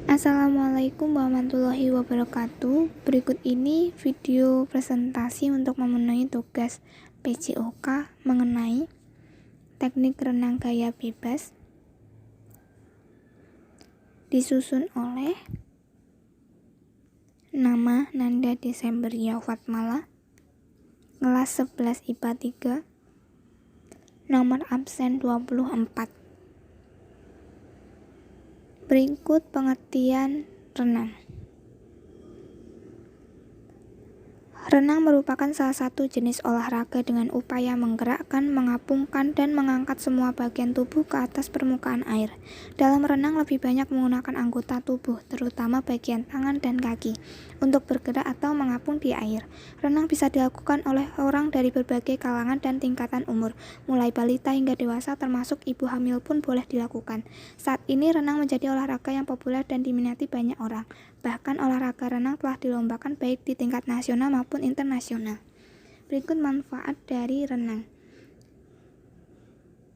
Assalamualaikum warahmatullahi wabarakatuh. Berikut ini video presentasi untuk memenuhi tugas PJOK mengenai teknik renang gaya bebas, disusun oleh nama Nanda Desemberia Fatmala, kelas 11 IPA 3, nomor absen 24. Berikut pengertian renang. Renang merupakan salah satu jenis olahraga dengan upaya menggerakkan, mengapungkan, dan mengangkat semua bagian tubuh ke atas permukaan air. Dalam renang lebih banyak menggunakan anggota tubuh, terutama bagian tangan dan kaki, untuk bergerak atau mengapung di air. Renang bisa dilakukan oleh orang dari berbagai kalangan dan tingkatan umur, mulai balita hingga dewasa, termasuk ibu hamil pun boleh dilakukan. Saat ini renang menjadi olahraga yang populer dan diminati banyak orang. Bahkan olahraga renang telah dilombakan baik di tingkat nasional maupun internasional. Berikut manfaat dari renang.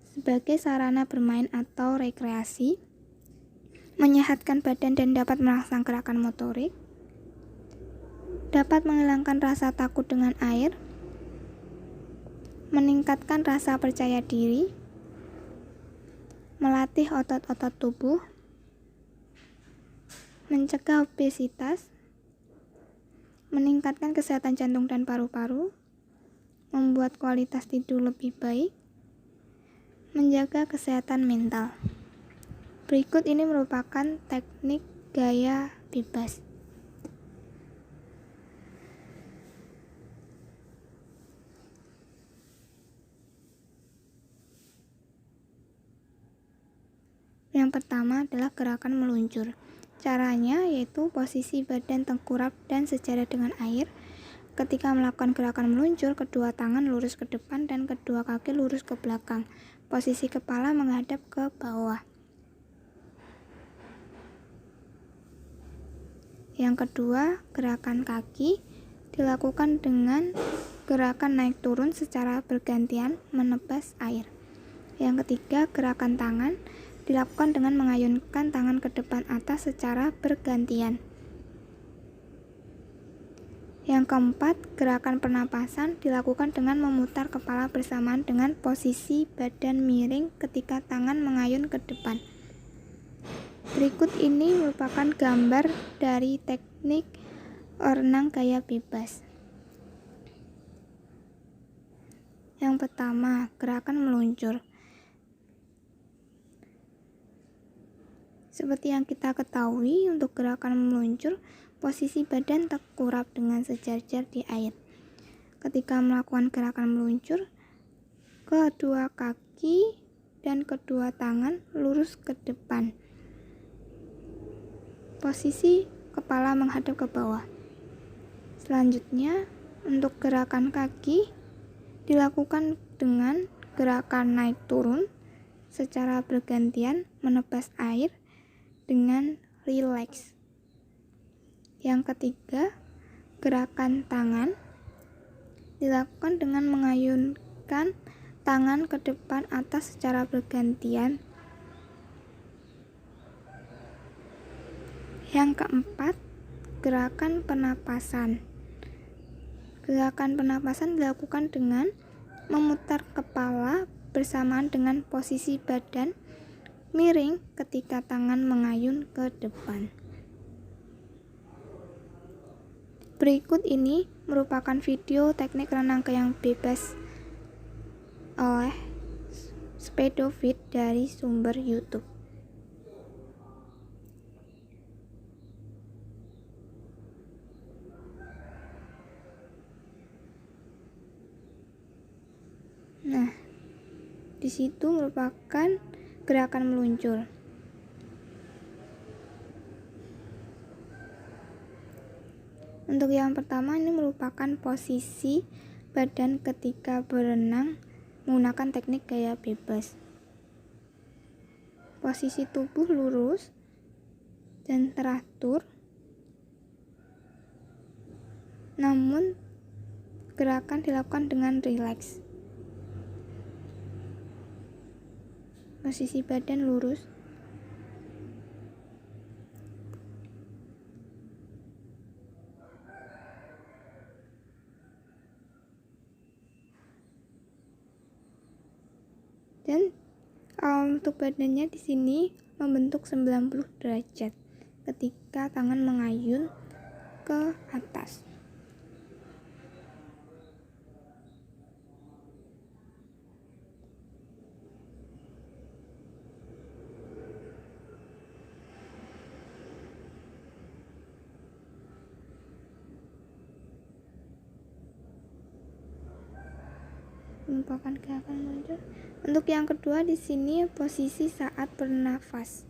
Sebagai sarana bermain atau rekreasi, menyehatkan badan dan dapat merangsang gerakan motorik, dapat menghilangkan rasa takut dengan air, meningkatkan rasa percaya diri, melatih otot-otot tubuh, mencegah obesitas, meningkatkan kesehatan jantung dan paru-paru, membuat kualitas tidur lebih baik, menjaga kesehatan mental. Berikut ini merupakan teknik gaya bebas. Yang pertama adalah gerakan meluncur. Caranya yaitu posisi badan tengkurap dan sejajar dengan air. Ketika melakukan gerakan meluncur, kedua tangan lurus ke depan dan kedua kaki lurus ke belakang. Posisi kepala menghadap ke bawah. Yang kedua, gerakan kaki dilakukan dengan gerakan naik turun secara bergantian menebas air. Yang ketiga, gerakan tangan dilakukan dengan mengayunkan tangan ke depan atas secara bergantian. Yang keempat, gerakan pernapasan dilakukan dengan memutar kepala bersamaan dengan posisi badan miring ketika tangan mengayun ke depan. Berikut ini merupakan gambar dari teknik renang gaya bebas. Yang pertama, gerakan meluncur. Seperti yang kita ketahui, untuk gerakan meluncur, posisi badan tengkurap dengan sejajar di air. Ketika melakukan gerakan meluncur, kedua kaki dan kedua tangan lurus ke depan. Posisi kepala menghadap ke bawah. Selanjutnya, untuk gerakan kaki dilakukan dengan gerakan naik turun secara bergantian menebas air dengan rileks. Yang ketiga, gerakan tangan dilakukan dengan mengayunkan tangan ke depan atas secara bergantian. Yang keempat, gerakan pernapasan. Gerakan pernapasan dilakukan dengan memutar kepala bersamaan dengan posisi badan miring ketika tangan mengayun ke depan. Berikut ini merupakan video teknik renang gaya bebas oleh Spedofit dari sumber YouTube. Nah, di situ merupakan gerakan meluncur. Untuk yang pertama, ini merupakan posisi badan ketika berenang menggunakan teknik gaya bebas. Posisi tubuh lurus dan teratur, namun gerakan dilakukan dengan rileks. Posisi badan lurus. Dan untuk badannya di sini membentuk 90 derajat ketika tangan mengayun ke atas. Merupakan gerakan mundur. Untuk yang kedua di sini posisi saat bernafas.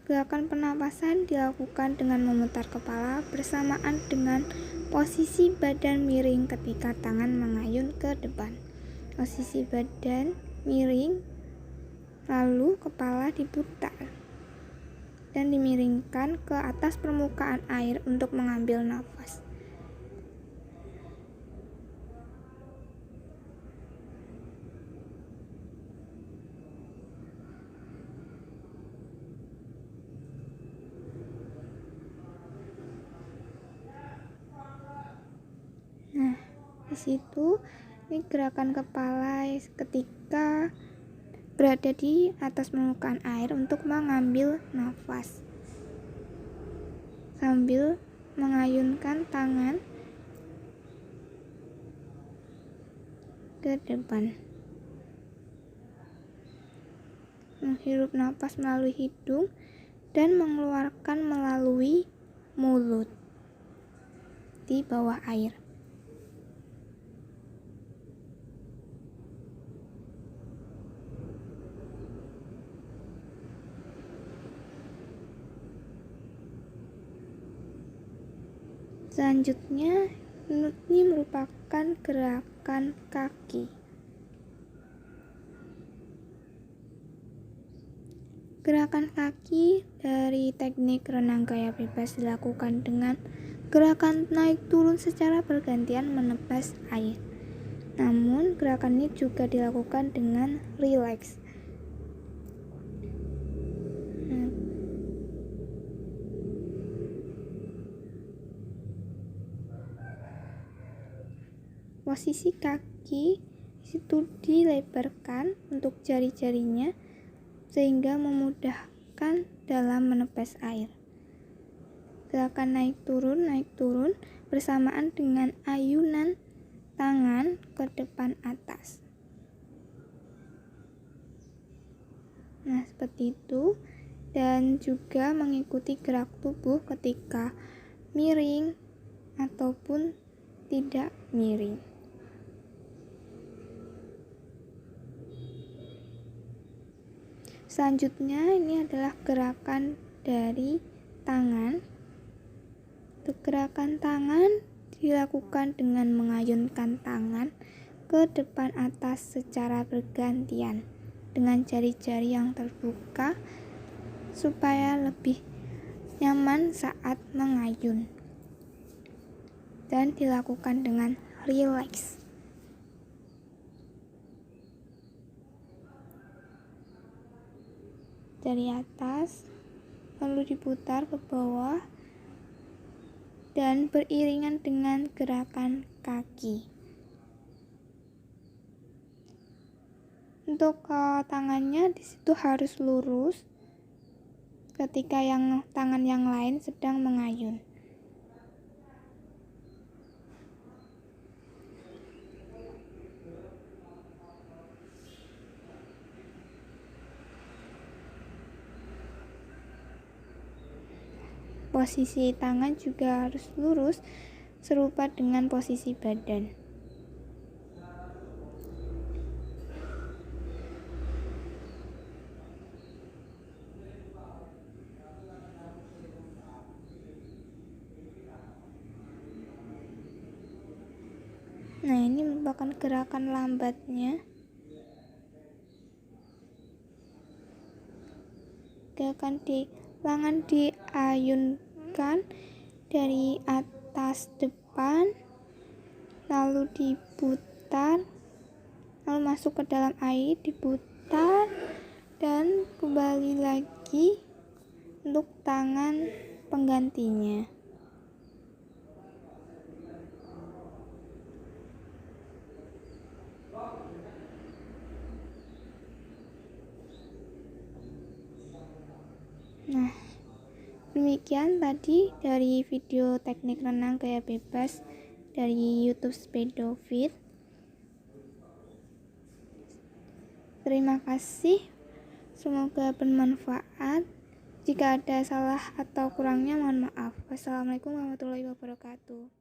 Gerakan pernapasan dilakukan dengan memutar kepala bersamaan dengan posisi badan miring ketika tangan mengayun ke depan. Posisi badan miring, lalu kepala diputar dan dimiringkan ke atas permukaan air untuk mengambil nafas. Nah, di situ ini gerakan kepala ketika berada di atas permukaan air untuk mengambil nafas sambil mengayunkan tangan ke depan. Menghirup nafas melalui hidung dan mengeluarkan melalui mulut di bawah air. Selanjutnya, ini merupakan gerakan kaki. Gerakan kaki dari teknik renang gaya bebas dilakukan dengan gerakan naik turun secara bergantian menebas air. Namun, gerakan ini juga dilakukan dengan rileks. Posisi kaki itu dilebarkan untuk jari-jarinya sehingga memudahkan dalam menebas air. Gerakan naik turun bersamaan dengan ayunan tangan ke depan atas. Nah, seperti itu. Dan juga mengikuti gerak tubuh ketika miring ataupun tidak miring. Selanjutnya ini adalah gerakan dari tangan. Untuk gerakan tangan dilakukan dengan mengayunkan tangan ke depan atas secara bergantian dengan jari-jari yang terbuka supaya lebih nyaman saat mengayun, dan dilakukan dengan rileks. Dari atas lalu diputar ke bawah dan beriringan dengan gerakan kaki. Untuk tangannya di situ harus lurus ketika tangan yang lain sedang mengayun. Posisi tangan juga harus lurus serupa dengan posisi badan. Nah, ini merupakan gerakan lambatnya. Gerakan tangan diayunkan dari atas depan, lalu diputar, lalu masuk ke dalam air, diputar, dan kembali lagi untuk tangan penggantinya. Nah, demikian tadi dari video teknik renang gaya bebas dari YouTube Spedofit. Terima kasih, semoga bermanfaat. Jika ada salah atau kurangnya mohon maaf. Wassalamualaikum warahmatullahi wabarakatuh.